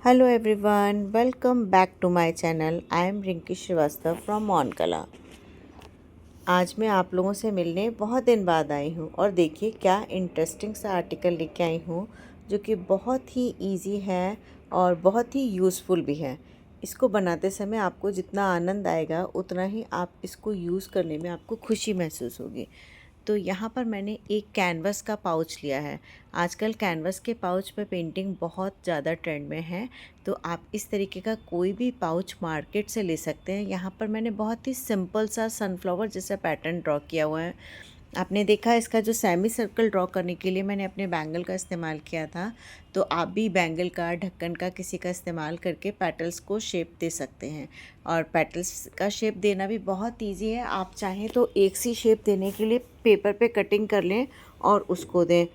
Hello everyone, welcome back to my channel. I am Rinki Srivastava from मॉन कला। आज मैं आप लोगों से मिलने बहुत दिन बाद आई हूँ और देखिए क्या इंटरेस्टिंग सा आर्टिकल लेके आई हूँ जो कि बहुत ही इजी है और बहुत ही यूज़फुल भी है। इसको बनाते समय आपको जितना आनंद आएगा उतना ही आप इसको यूज़ करने में आपको खुशी महसूस होगी। तो यहाँ पर मैंने एक कैनवस का पाउच लिया है। आजकल कैनवस के पाउच पे पेंटिंग बहुत ज़्यादा ट्रेंड में है, तो आप इस तरीके का कोई भी पाउच मार्केट से ले सकते हैं। यहाँ पर मैंने बहुत ही सिंपल सा सनफ्लावर जैसा पैटर्न ड्रॉ किया हुआ है। आपने देखा इसका जो सेमी सर्कल ड्रॉ करने के लिए मैंने अपने बैंगल का इस्तेमाल किया था, तो आप भी बैंगल का, ढक्कन का, किसी का इस्तेमाल करके पेटल्स को शेप दे सकते हैं। और पेटल्स का शेप देना भी बहुत इजी है। आप चाहें तो एक सी शेप देने के लिए पेपर पे कटिंग कर लें और उसको दें।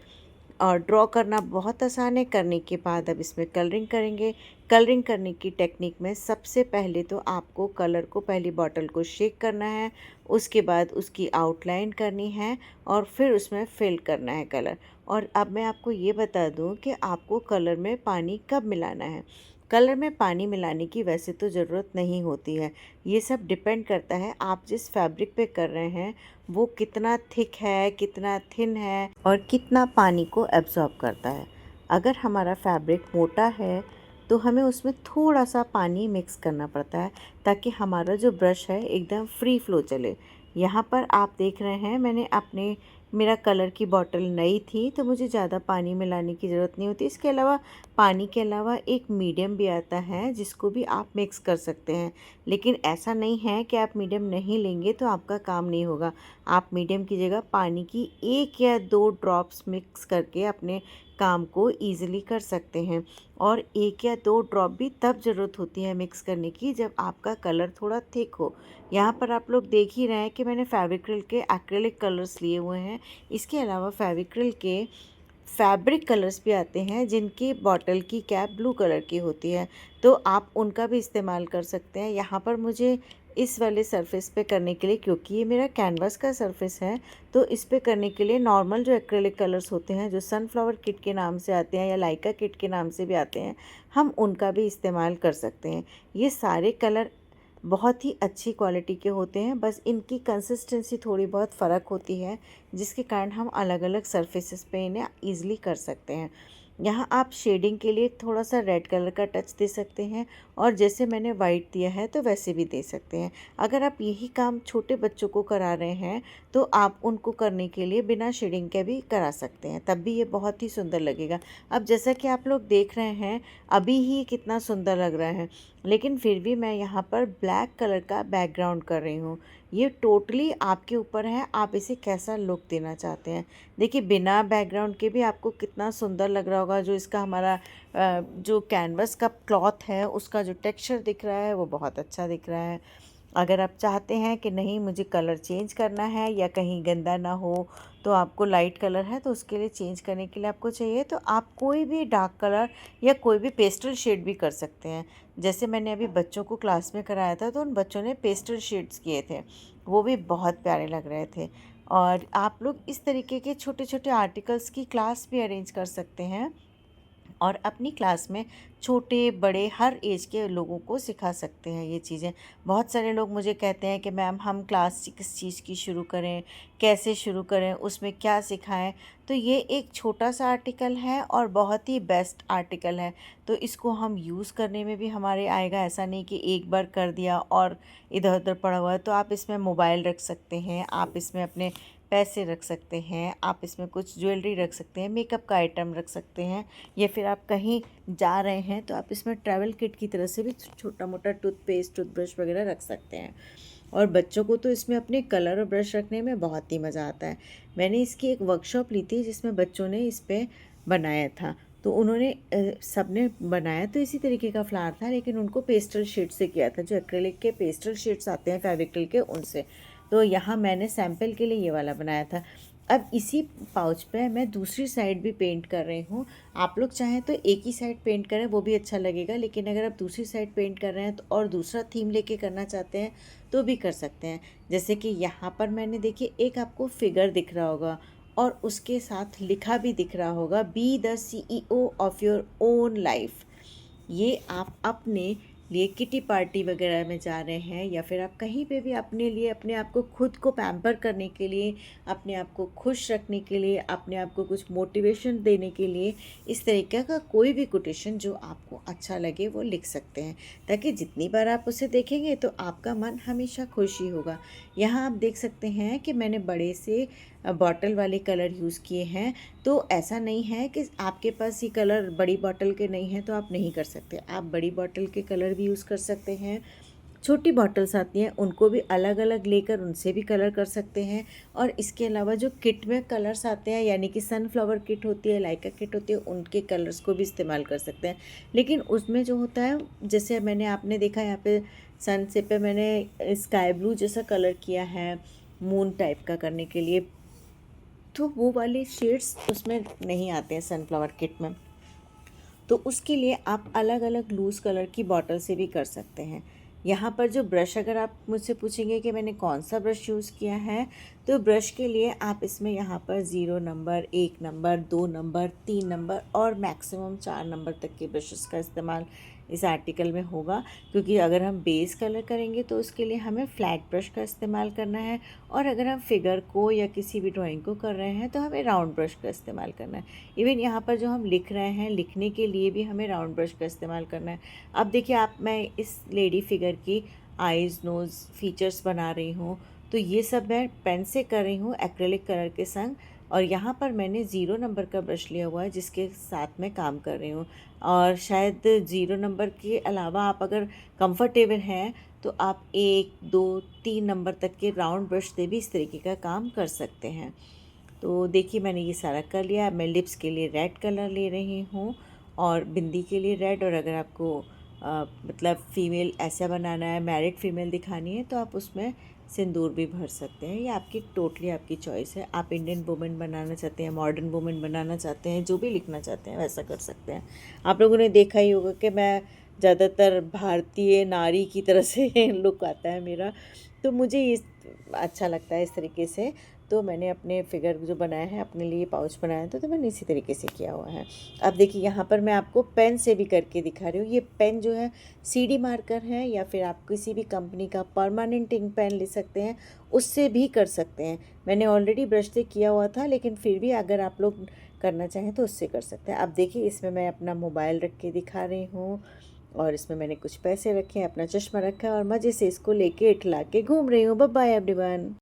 और ड्रॉ करना बहुत आसान है। करने के बाद अब इसमें कलरिंग करेंगे। कलरिंग करने की टेक्निक में सबसे पहले तो आपको कलर को, पहली बॉटल को शेक करना है, उसके बाद उसकी आउटलाइन करनी है और फिर उसमें फिल करना है कलर। और अब मैं आपको ये बता दूं कि आपको कलर में पानी कब मिलाना है। कलर में पानी मिलाने की वैसे तो ज़रूरत नहीं होती है। ये सब डिपेंड करता है आप जिस फैब्रिक पे कर रहे हैं वो कितना थिक है, कितना थिन है और कितना पानी को एब्जॉर्ब करता है। अगर हमारा फैब्रिक मोटा है तो हमें उसमें थोड़ा सा पानी मिक्स करना पड़ता है ताकि हमारा जो ब्रश है एकदम फ्री फ्लो चले। यहाँ पर आप देख रहे हैं मैंने अपने, मेरा कलर की बॉटल नई थी तो मुझे ज़्यादा पानी मिलाने की ज़रूरत नहीं होती। इसके अलावा पानी के अलावा एक मीडियम भी आता है जिसको भी आप मिक्स कर सकते हैं। लेकिन ऐसा नहीं है कि आप मीडियम नहीं लेंगे तो आपका काम नहीं होगा। आप मीडियम की जगह पानी की 1 या 2 ड्रॉप्स मिक्स करके अपने काम को ईज़िली कर सकते हैं। और 1 या 2 ड्रॉप भी तब ज़रूरत होती है मिक्स करने की जब आपका कलर थोड़ा थिक हो। यहाँ पर आप लोग देख ही रहे हैं कि मैंने फेविक्रिल के एक्रिलिक कलर्स लिए हुए हैं। इसके अलावा फेविक्रिल के फैब्रिक कलर्स भी आते हैं जिनकी बॉटल की कैप ब्लू कलर की होती है, तो आप उनका भी इस्तेमाल कर सकते हैं। यहाँ पर मुझे इस वाले सरफेस पे करने के लिए, क्योंकि ये मेरा कैनवास का सरफेस है, तो इस पे करने के लिए नॉर्मल जो एक्रेलिक कलर्स होते हैं जो सनफ्लावर किट के नाम से आते हैं या लाइका किट के नाम से भी आते हैं, हम उनका भी इस्तेमाल कर सकते हैं। ये सारे कलर बहुत ही अच्छी क्वालिटी के होते हैं, बस इनकी कंसिस्टेंसी थोड़ी बहुत फ़र्क होती है जिसके कारण हम अलग अलग सरफेसेस पे इन्हें ईज़िली कर सकते हैं। यहाँ आप शेडिंग के लिए थोड़ा सा रेड कलर का टच दे सकते हैं और जैसे मैंने वाइट दिया है तो वैसे भी दे सकते हैं। अगर आप यही काम छोटे बच्चों को करा रहे हैं तो आप उनको करने के लिए बिना शेडिंग के भी करा सकते हैं, तब भी ये बहुत ही सुंदर लगेगा। अब जैसा कि आप लोग देख रहे हैं अभी ही कितना सुंदर लग रहा है, लेकिन फिर भी मैं यहाँ पर ब्लैक कलर का बैकग्राउंड कर रही हूँ। ये टोटली आपके ऊपर है, आप इसे कैसा लुक देना चाहते हैं। देखिए बिना बैकग्राउंड के भी आपको कितना सुंदर लग रहा होगा। जो इसका हमारा जो कैनवस का क्लॉथ है उसका जो टेक्सचर दिख रहा है वो बहुत अच्छा दिख रहा है। अगर आप चाहते हैं कि नहीं मुझे कलर चेंज करना है या कहीं गंदा ना हो, तो आपको लाइट कलर है तो उसके लिए चेंज करने के लिए आपको चाहिए तो आप कोई भी डार्क कलर या कोई भी पेस्टल शेड भी कर सकते हैं। जैसे मैंने अभी बच्चों को क्लास में कराया था तो उन बच्चों ने पेस्टल शेड्स किए थे, वो भी बहुत प्यारे लग रहे थे। और आप लोग इस तरीके के छोटे छोटे आर्टिकल्स की क्लास भी अरेंज कर सकते हैं और अपनी क्लास में छोटे बड़े हर एज के लोगों को सिखा सकते हैं ये चीज़ें। बहुत सारे लोग मुझे कहते हैं कि मैम हम क्लास किस चीज़ की शुरू करें, कैसे शुरू करें, उसमें क्या सिखाएं। तो ये एक छोटा सा आर्टिकल है और बहुत ही बेस्ट आर्टिकल है, तो इसको हम यूज़ करने में भी हमारे आएगा। ऐसा नहीं कि एक बार कर दिया और इधर उधर पड़ा हुआ है। तो आप इसमें मोबाइल रख सकते हैं, आप इसमें अपने पैसे रख सकते हैं, आप इसमें कुछ ज्वेलरी रख सकते हैं, मेकअप का आइटम रख सकते हैं, या फिर आप कहीं जा रहे हैं तो आप इसमें ट्रैवल किट की तरह से भी छोटा मोटा टूथपेस्ट, टूथब्रश वगैरह रख सकते हैं। और बच्चों को तो इसमें अपने कलर और ब्रश रखने में बहुत ही मज़ा आता है। मैंने इसकी एक वर्कशॉप ली थी जिसमें बच्चों ने इस पर बनाया था, तो उन्होंने सबने बनाया तो इसी तरीके का फ्लावर था, लेकिन उनको पेस्टल शीट से किया था, जो एक्रेलिक के पेस्टल शीट्स आते हैं फेविक्रिल के उनसे। तो यहाँ मैंने सैम्पल के लिए ये वाला बनाया था। अब इसी पाउच पे मैं दूसरी साइड भी पेंट कर रही हूँ। आप लोग चाहें तो एक ही साइड पेंट करें वो भी अच्छा लगेगा, लेकिन अगर आप दूसरी साइड पेंट कर रहे हैं तो और दूसरा थीम लेके करना चाहते हैं तो भी कर सकते हैं। जैसे कि यहाँ पर मैंने, देखिए एक आपको फिगर दिख रहा होगा और उसके साथ लिखा भी दिख रहा होगा, be the CEO of your own life. ये आप अपने लिए किटी पार्टी वगैरह में जा रहे हैं या फिर आप कहीं पे भी अपने लिए अपने आप को खुद को पैम्पर करने के लिए, अपने आप को खुश रखने के लिए, अपने आप को कुछ मोटिवेशन देने के लिए इस तरीके का कोई भी कोटेशन जो आपको अच्छा लगे वो लिख सकते हैं, ताकि जितनी बार आप उसे देखेंगे तो आपका मन हमेशा खुश ही होगा। यहाँ आप देख सकते हैं कि मैंने बड़े से बॉटल वाले कलर यूज़ किए हैं। तो ऐसा नहीं है कि आपके पास ये कलर बड़ी बॉटल के नहीं हैं तो आप नहीं कर सकते। आप बड़ी बॉटल के कलर भी यूज़ कर सकते हैं, छोटी बॉटल्स आती हैं उनको भी अलग अलग लेकर उनसे भी कलर कर सकते हैं। और इसके अलावा जो किट में कलर्स आते हैं, यानी कि सनफ्लावर किट होती है, लाइका किट होती है, उनके कलर्स को भी इस्तेमाल कर सकते हैं। लेकिन उसमें जो होता है, जैसे मैंने आपने देखा यहाँ पे सनसेट पे मैंने स्काई ब्लू जैसा कलर किया है मून टाइप का करने के लिए, तो वो वाले शेड्स उसमें नहीं आते हैं सनफ्लावर किट में। तो उसके लिए आप अलग अलग लूज़ कलर की बॉटल से भी कर सकते हैं। यहाँ पर जो ब्रश, अगर आप मुझसे पूछेंगे कि मैंने कौन सा ब्रश यूज़ किया है, तो ब्रश के लिए आप इसमें यहाँ पर 0 नंबर, 1 नंबर, 2 नंबर, 3 नंबर और मैक्सिमम 4 नंबर तक के ब्रशेस का इस्तेमाल इस आर्टिकल में होगा। क्योंकि अगर हम बेस कलर करेंगे तो उसके लिए हमें फ्लैट ब्रश का इस्तेमाल करना है, और अगर हम फिगर को या किसी भी ड्राइंग को कर रहे हैं तो हमें राउंड ब्रश का इस्तेमाल करना है। इवन यहाँ पर जो हम लिख रहे हैं, लिखने के लिए भी हमें राउंड ब्रश का इस्तेमाल करना है। अब देखिए मैं इस लेडी फिगर की आइज़, नोज़, फीचर्स बना रही हूँ, तो ये सब मैं पेन से कर रही हूँ एक्रेलिक कलर के संग। और यहाँ पर मैंने 0 नंबर का ब्रश लिया हुआ है जिसके साथ मैं काम कर रही हूँ। और शायद 0 नंबर के अलावा आप अगर कंफर्टेबल हैं तो आप 1, 2, 3 नंबर तक के राउंड ब्रश से भी इस तरीके का काम कर सकते हैं। तो देखिए मैंने ये सारा कर लिया। अब मैं लिप्स के लिए रेड कलर ले रही हूँ और बिंदी के लिए रेड। और अगर आपको मतलब फ़ीमेल ऐसा बनाना है, मैरिड फीमेल दिखानी है, तो आप उसमें सिंदूर भी भर सकते हैं। ये आपकी टोटली आपकी चॉइस है। आप इंडियन वुमेन बनाना चाहते हैं, मॉडर्न वुमेन बनाना चाहते हैं, जो भी लिखना चाहते हैं वैसा कर सकते हैं। आप लोगों ने देखा ही होगा कि मैं ज़्यादातर भारतीय नारी की तरह से लुक आता है मेरा, तो मुझे ये अच्छा लगता है इस तरीके से। तो मैंने अपने फिगर जो बनाया है, अपने लिए पाउच बनाया था, तो मैंने इसी तरीके से किया हुआ है। अब देखिए यहाँ पर मैं आपको पेन से भी करके दिखा रही हूँ। ये पेन जो है CD मार्कर है, या फिर आप किसी भी कंपनी का परमानेंट इंक पेन ले सकते हैं, उससे भी कर सकते हैं। मैंने ऑलरेडी ब्रश से किया हुआ था, लेकिन फिर भी अगर आप लोग करना चाहें तो उससे कर सकते हैं। अब देखिए इसमें मैं अपना मोबाइल रख के दिखा रही हूँ, और इसमें मैंने कुछ पैसे रखे हैं, अपना चश्मा रखा है, और मज़े से इसको लेके इठला के घूम रही हूँ। Bye bye everyone.